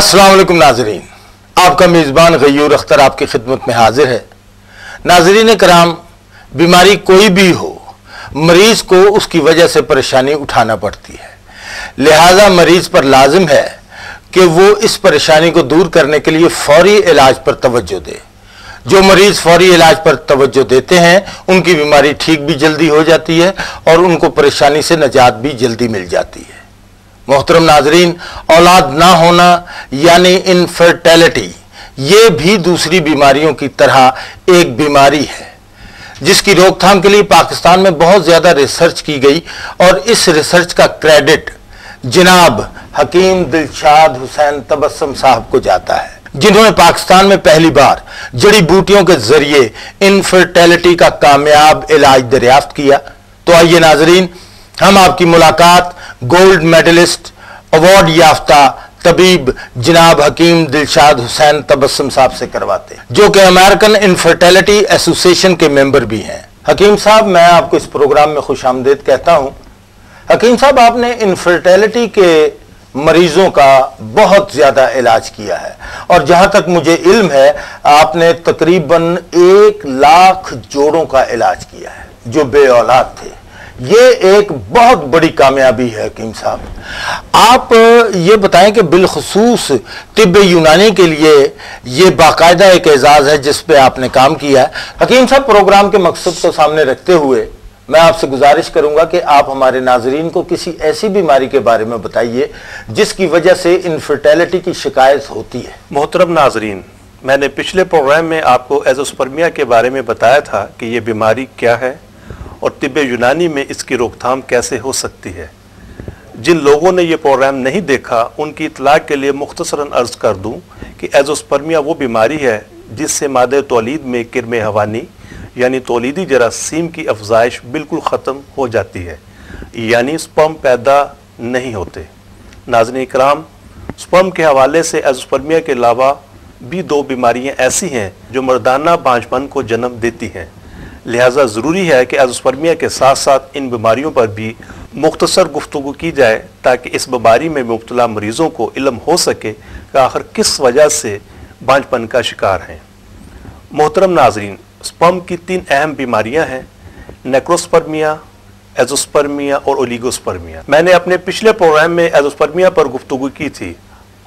अस्सलाम वालेकुम नाजरीन, आपका मेज़बान गयूर अख्तर आपकी खिदमत में हाजिर है। नाजरीन कराम, बीमारी कोई भी हो, मरीज को उसकी वजह से परेशानी उठाना पड़ती है। लिहाजा मरीज पर लाजिम है कि वो इस परेशानी को दूर करने के लिए फौरी इलाज पर तवज्जो दे। जो मरीज फौरी इलाज पर तवज्जो देते हैं उनकी बीमारी ठीक भी जल्दी हो जाती है और उनको परेशानी से निजात भी जल्दी मिल जाती है। मोहतरम नाजरीन, औलाद ना होना यानी इनफर्टिलिटी, ये भी दूसरी बीमारियों की तरह एक बीमारी है जिसकी रोकथाम के लिए पाकिस्तान में बहुत ज़्यादा रिसर्च की गई और इस रिसर्च का क्रेडिट जनाब हकीम दिलशाद हुसैन तबस्सुम साहब को जाता है, जिन्होंने पाकिस्तान में पहली बार जड़ी बूटियों के जरिए इनफर्टिलिटी का कामयाब इलाज दरियाफ्त किया। तो आइए नाजरीन, हम आपकी मुलाकात गोल्ड मेडलिस्ट, अवार्ड याफ्ता तबीब जनाब हकीम दिलशाद हुसैन तबस्सुम साहब से करवाते हैं, जो कि अमेरिकन इनफर्टिलिटी एसोसिएशन के मेंबर भी हैं। हकीम साहब, मैं आपको इस प्रोग्राम में खुशामदीद कहता हूं। हकीम साहब, आपने इनफर्टिलिटी के मरीजों का बहुत ज्यादा इलाज किया है और जहां तक मुझे इल्म है आपने तकरीबन 1 लाख जोड़ों का इलाज किया है जो बे औलाद थे। ये एक बहुत बड़ी कामयाबी है। हकीम साहब, आप ये बताएं कि बिलखुसूस तिब्ब यूनानी के लिए ये बाकायदा एक एजाज है जिस पे आपने काम किया है। हकीम साहब, प्रोग्राम के मकसद को सामने रखते हुए मैं आपसे गुजारिश करूंगा कि आप हमारे नाजरीन को किसी ऐसी बीमारी के बारे में बताइए जिसकी वजह से इनफर्टिलिटी की शिकायत होती है। मोहतरम नाजरीन, मैंने पिछले प्रोग्राम में आपको एज़ोस्पर्मिया के बारे में बताया था कि ये बीमारी क्या है और तिब्ब यूनानी में इसकी रोकथाम कैसे हो सकती है। जिन लोगों ने ये प्रोग्राम नहीं देखा उनकी इतला के लिए मुख्तसरन अर्ज कर दूं कि एज़ोस्पर्मिया वो बीमारी है जिससे मादे तौलीद में किरमे हवानी यानी तौलीदी जरासीम की अफजाइश बिल्कुल ख़त्म हो जाती है, यानी स्पर्म पैदा नहीं होते। नाज़रीन इकराम, स्पर्म के हवाले से एज़ोस्पर्मिया के अलावा भी 2 बीमारियां ऐसी हैं जो मर्दाना बांझपन को जन्म देती हैं। लिहाजा ज़रूरी है कि एज़ोस्पर्मिया के साथ साथ इन बीमारियों पर भी मुख्तसर गुफ्तगू की जाए ताकि इस बीमारी में मुब्तला मरीज़ों को इल्म हो सके कि आखिर किस वजह से बांझपन का शिकार हैं। मोहतरम नाजरीन, स्पर्म की 3 अहम बीमारियां हैं, नेक्रोस्पर्मिया, एज़ोस्पर्मिया और ओलिगोस्पर्मिया। मैंने अपने पिछले प्रोग्राम में एज़ोस्पर्मिया पर गुफ्तगू की थी।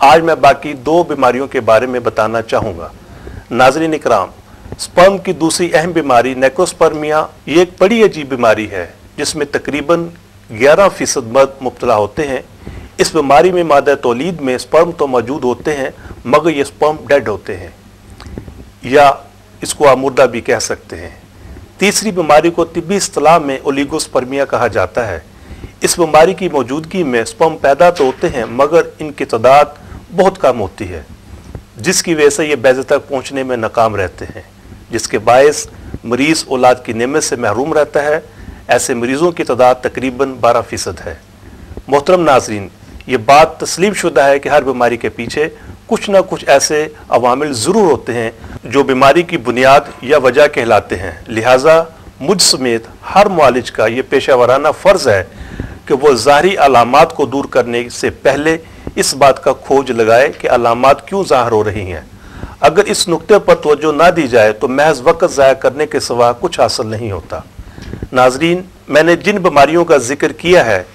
आज मैं बाकी 2 बीमारियों के बारे में बताना चाहूँगा। नाज़रीन इकराम, स्पर्म की दूसरी अहम बीमारी नेक्रोस्पर्मिया, ये एक बड़ी अजीब बीमारी है जिसमें तकरीबन 11% मर्द मुब्तला होते हैं। इस बीमारी में मादा तौलीद में स्पर्म तो मौजूद होते हैं मगर ये स्पर्म डेड होते हैं या इसको आप मुर्दा भी कह सकते हैं। तीसरी बीमारी को तिब्बी इस्तिलाह में ओलिगोस्पर्मिया कहा जाता है। इस बीमारी की मौजूदगी में स्पर्म पैदा तो होते हैं मगर इनकी तादाद बहुत कम होती है जिसकी वजह से ये बैज़ तक पहुँचने में नाकाम रहते हैं, जिसके बायस मरीज़ औलाद की नेमत से महरूम रहता है। ऐसे मरीज़ों की तादाद तकरीबन 12% है। मोहतरम नाजरीन, ये बात तस्लीम शुदा है कि हर बीमारी के पीछे कुछ ना कुछ ऐसे अवामिल ज़रूर होते हैं जो बीमारी की बुनियाद या वजह कहलाते हैं। लिहाजा मुझ समेत हर मुआलिज का ये पेशा वराना फ़र्ज़ है कि वो ज़ाहरी अलामात को दूर करने से पहले इस बात का खोज लगाए कि अलामात क्यों ज़ाहिर हो रही हैं। अगर इस नुक्ते पर तवज्जो ना दी जाए तो महज वक़्त ज़ाया करने के सिवा कुछ हासिल नहीं होता। नाजरीन, मैंने जिन बीमारियों का जिक्र किया है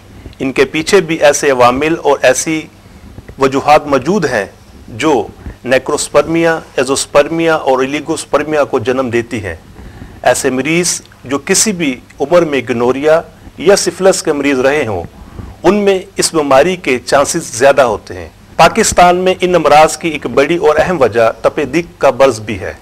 इनके पीछे भी ऐसे अवामिल और ऐसी वजूहात मौजूद हैं जो नेक्रोस्पर्मिया, एज़ोस्पर्मिया और ओलिगोस्पर्मिया को जन्म देती हैं। ऐसे मरीज़ जो किसी भी उम्र में गनोरिया या सिफिलिस के मरीज़ रहे हों उनमें इस बीमारी के चांसेस ज़्यादा होते हैं। पाकिस्तान में इन अमराज की एक बड़ी और अहम वजह तपे दिक का बर्ज भी है।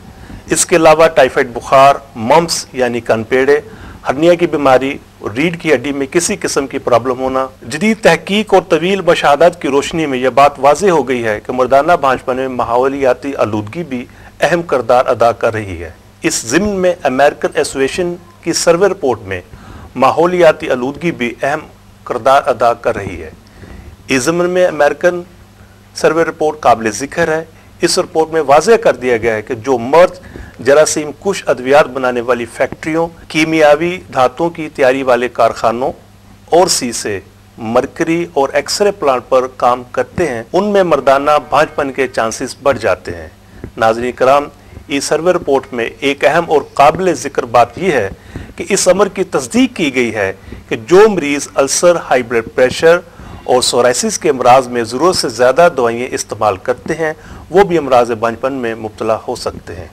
इसके अलावा टाइफाइड बुखार, मम्प्स यानी कनपेड़े, हर्निया की बीमारी और रीढ़ की हड्डी में किसी किस्म की प्रॉब्लम होना। जदीद तहकीक और तवील मशाहदात की रोशनी में यह बात वाज़ेह हो गई है कि मर्दाना बांझपन में माहौलियाती आलूदगी भी अहम किरदार अदा कर रही है। इस ज़िम्न में अमेरिकन एसोसिएशन की सर्वे रिपोर्ट में माहौलियाती आलूदगी भी अहम किरदार अदा कर रही है। इस ज़िम्न में अमेरिकन सर्वे रिपोर्ट काबिल ज़िक्र है। इस रिपोर्ट में वाज़ेह कर दिया गया है कि जो मर्द जरासीम कुश अद्वियात बनाने वाली फैक्ट्रियों, कीमियावी धातुओं की तैयारी वाले कारखानों और सी से मरकरी और एक्सरे प्लांट पर काम करते हैं, उनमें मर्दाना भांजपन के चांसेस बढ़ जाते हैं। नाज़रीन कराम, इस सर्वे रिपोर्ट में एक अहम और काबिल जिक्र बात यह है कि इस अमर की तस्दीक की गई है कि जो मरीज अल्सर, हाई ब्लड प्रेशर और सोराइसिस के अमराज में ज़रूरत से ज़्यादा दवाइयाँ इस्तेमाल करते हैं, वो भी अमराज भांजपन में मुब्तला हो सकते हैं।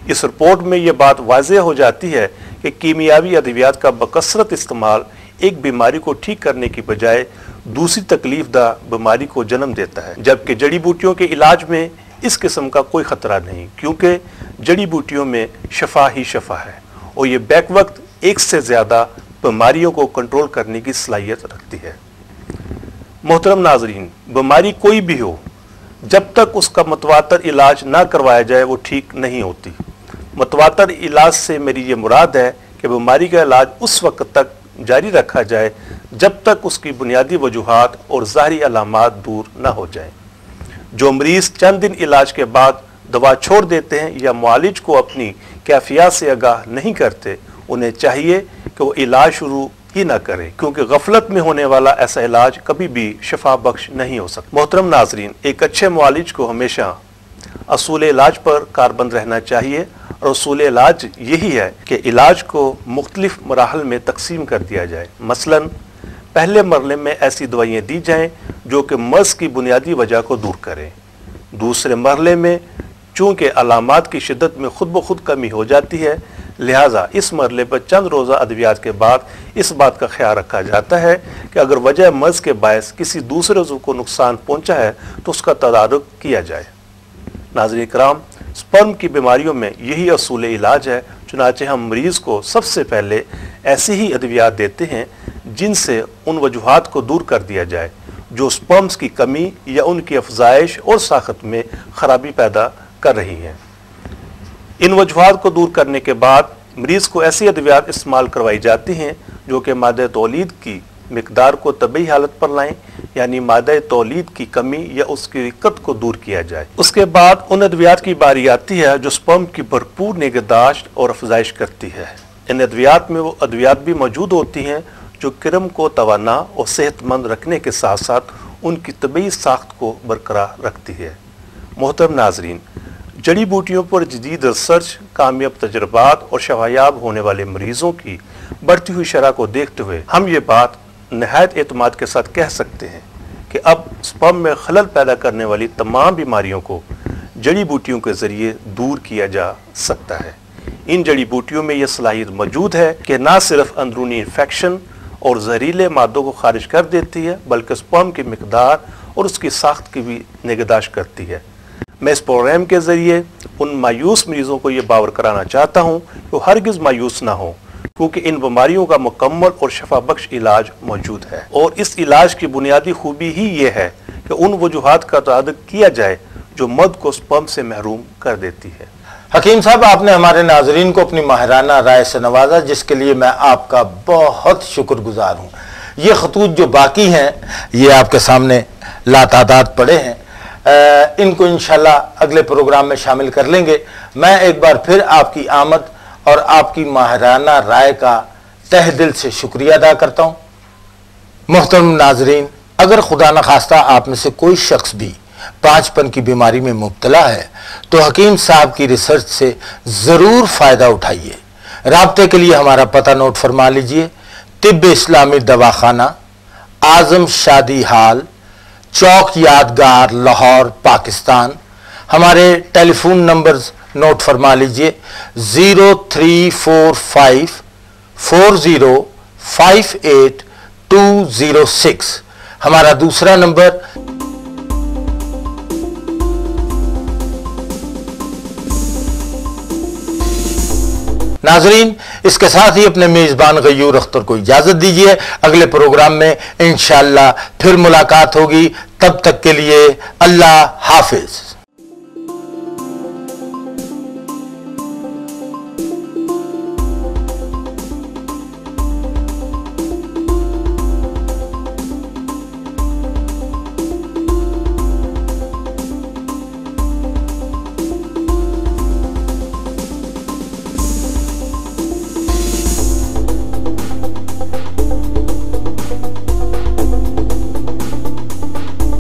इस रिपोर्ट में यह बात वाज़ेह हो जाती है कि कीमियावी अद्वियात का बकसरत इस्तेमाल एक बीमारी को ठीक करने की बजाय दूसरी तकलीफदा बीमारी को जन्म देता है, जबकि जड़ी बूटियों के इलाज में इस किस्म का कोई ख़तरा नहीं, क्योंकि जड़ी बूटियों में शफा ही शफा है और ये बैक वक्त एक से ज़्यादा बीमारियों को कंट्रोल करने की सलाहियत रखती है। मोहतरम नाजरीन, बीमारी कोई भी हो, जब तक उसका मतवातर इलाज ना करवाया जाए वो ठीक नहीं होती। मतवातर इलाज से मेरी ये मुराद है कि बीमारी का इलाज उस वक्त तक जारी रखा जाए जब तक उसकी बुनियादी वजूहात और ज़ाहरी अलामात दूर ना हो जाएं। जो मरीज़ चंद दिन इलाज के बाद दवा छोड़ देते हैं या मुआलिज को अपनी कैफियत से आगाह नहीं करते, उन्हें चाहिए कि वो इलाज शुरू ही ना करें, क्योंकि गफलत में होने वाला ऐसा इलाज कभी भी शफा बख्श नहीं हो सकता। मोहतरम नाजरीन, एक अच्छे मुआलिज को हमेशा असूल इलाज पर कारबंद रहना चाहिए और असूल इलाज यही है कि इलाज को मुख्तलिफ मराहल में तकसीम कर दिया जाए। मसलन पहले मरले में ऐसी दवाइयाँ दी जाएँ जो कि मर्ज़ की बुनियादी वजह को दूर करें। दूसरे मरले में चूँकि अलामात की शिद्दत में खुद ब खुद कमी हो जाती है, लिहाजा इस मरले पर चंद रोज़ा अद्वियात के बाद इस बात का ख्याल रखा जाता है कि अगर वजह मर्ज़ के बायस किसी दूसरे उज़्व को नुकसान पहुँचा है तो उसका तदारुक किया जाए। नाज़रीन कराम, स्पर्म की बीमारियों में यही असूल इलाज है, चुनाचे हम मरीज़ को सबसे पहले ऐसी ही अद्वियात देते हैं जिनसे उन वजूहात को दूर कर दिया जाए जो स्पर्म्स की कमी या उनकी अफजाइश और साखत में ख़राबी पैदा कर रही हैं। इन वजूहात को दूर करने के बाद मरीज़ को ऐसी अद्वियात इस्तेमाल करवाई जाती हैं जो कि मादे तौलीद की मिकदार को तबी हालत पर लाएं, यानी मादे तौलीद की कमी या उसकी रिक्कत को दूर किया जाए। उसके बाद उन अद्वियात की बारी आती है जो स्पर्म की भरपूर निगहदाश्त और अफजाइश करती है। इन अद्वियात में वो अद्वियात भी मौजूद होती हैं जो किरम को तवाना और सेहतमंद रखने के साथ साथ उनकी तबी साख्त को बरकरार रखती है। मोहतरम नाजरीन, जड़ी बूटियों पर जदीद रिसर्च, कामयाब तजर्बात और शफायाब होने वाले मरीज़ों की बढ़ती हुई शरह को देखते हुए हम ये बात नहायत एतमाद के साथ कह सकते हैं कि अब स्पर्म में खलल पैदा करने वाली तमाम बीमारियों को जड़ी बूटियों के ज़रिए दूर किया जा सकता है। इन जड़ी बूटियों में यह सलाहियत मौजूद है कि ना सिर्फ अंदरूनी इन्फेक्शन और जहरीले मादों को खारिज कर देती है, बल्कि स्पर्म की मिकदार और उसकी साख्त की भी निगहदाश्त करती है। मैं इस प्रोग्राम के ज़रिए उन मायूस मरीज़ों को ये बावर कराना चाहता हूँ कि वो हरगिज़ मायूस ना हो, क्योंकि इन बीमारियों का मुकम्मल और शफा बख्श इलाज मौजूद है और इस इलाज की बुनियादी खूबी ही ये है कि उन वजूहात का तदारुक किया जाए जो मर्द को स्पर्म से महरूम कर देती है। हकीम साहब, आपने हमारे नाजरीन को अपनी माहिराना राय से नवाजा, जिसके लिए मैं आपका बहुत शुक्रगुजार हूँ। ये खतूत जो बाकी हैं ये आपके सामने लातादाद पड़े हैं, इनको इंशाल्लाह अगले प्रोग्राम में शामिल कर लेंगे। मैं एक बार फिर आपकी आमद और आपकी माहिराना राय का तहे दिल से शुक्रिया अदा करता हूँ। मोहतरम नाजरीन, अगर खुदा न खास्ता आप में से कोई शख्स भी पांचपन की बीमारी में मुब्तला है तो हकीम साहब की रिसर्च से ज़रूर फ़ायदा उठाइए। राब्ते के लिए हमारा पता नोट फरमा लीजिए। तिब्ब इस्लामी दवाखाना, आज़म शादी हाल, चौक यादगार, लाहौर, पाकिस्तान। हमारे टेलीफोन नंबर्स नोट फरमा लीजिए 0345 4058206। हमारा दूसरा नंबर नाजरीन, इसके साथ ही अपने मेज़बान गयूर अख्तर को इजाज़त दीजिए। अगले प्रोग्राम में इंशाअल्लाह फिर मुलाकात होगी। तब तक के लिए अल्लाह हाफिज।